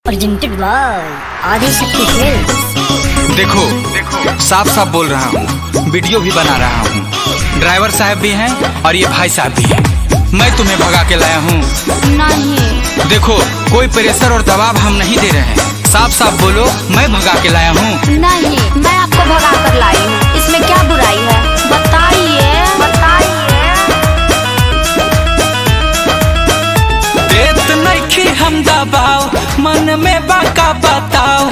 Presented by Adishakti films. देखो साफ साफ बोल रहा हूँ, वीडियो भी बना रहा हूँ। ड्राइवर साहब भी हैं और ये भाई साहब भी हैं। मैं तुम्हें भगा के लाया हूँ। नहीं। देखो कोई प्रेशर और दबाव हम नहीं दे रहे हैं। साफ साफ बोलो, मैं भगा के लाया हूँ। नहीं, मैं आपको भगा कर लाई हूँ। इसमें क्या बुराई है? बताइए बताइए। देत नहीं हम दबाओ, मन में बाका बताओ।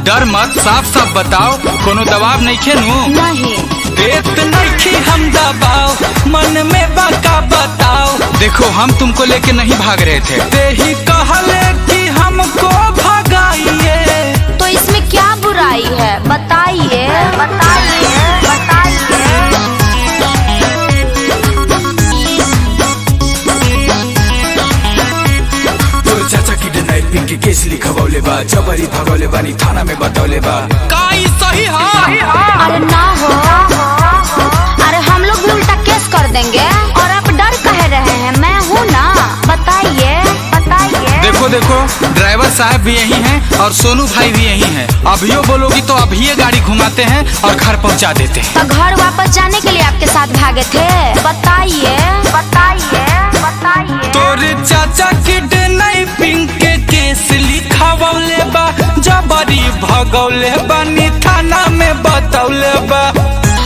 डर मत, साफ साफ बताओ, कोनो दबाव नहीं खेनू। नहीं। देत नहीं हम दबाओ, मन में बाका बताओ। देखो हम तुमको लेके नहीं भाग रहे थे, ते ही कहले कि हमको भगाइए। तो इसमें क्या बुराई है? बताइए बताइए बताइए। तोर चाचा की किडनैपिंग के केस लिखवले बा, जबरी भगौले बानी थाना में बतौले बा। काई सही है? अरे ना हो, अरे हम लोग भी उल्टा केस कर देंगे। और आप डर कह रहे हैं? मैं हूँ ना, बताइए बताइए। देखो देखो, ड्राइवर साहब भी यही हैं और सोनू भाई भी यही हैं। अभियो बोलोगी तो अभी गाड़ी घुमाते हैं और घर पहुंचा देते हैं। तो घर वापस जाने के लिए आपके साथ भागे थे? बताइए बताइए बताइए। तोरे चाचा किडनैपिंग के केस लिखवले बा, जबरी भगौले बानी थाना में बतौले बा।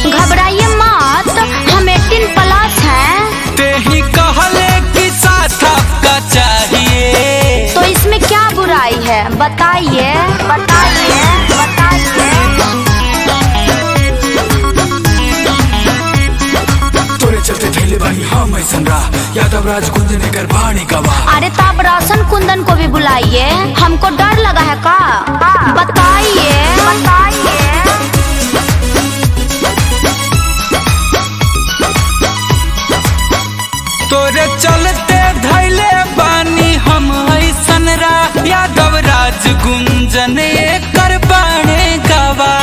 घबराइए मत, हम 18+ हैं। ते ही कहले कि साथ आपका चाहिए। तो इसमें क्या बुराई है? बताइए बताइए बताइए। तोरे चलते थैले बानी हम ऐसन रहा, यादव राज कुंज ने कर बाणी गवा। अरे तब रोशन कुंदन को भी बुलाइए। हमको डर लगा है का? बताइए बताइए। तोरे चलते धैले बानी हम ऐसन रा, यादव राज गुंजन कर बाणे गवा।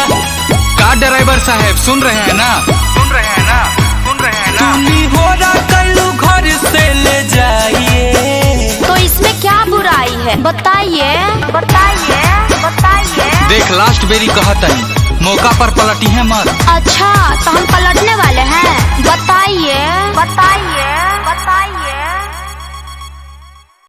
का ड्राइवर साहब सुन रहे हैं ना? सुन रहे हैं ना? सुन रहे हैं ना? तुम्ही हो रहा कल्लू घर से ले जाइए। तो इसमें क्या बुराई है? बताइए बताइए बताइए। देख लास्ट बेरी कहत है, मौका पर पलटी है मत। अच्छा, तो हम पलटने वाले हैं? बताइए बताइए बताइए।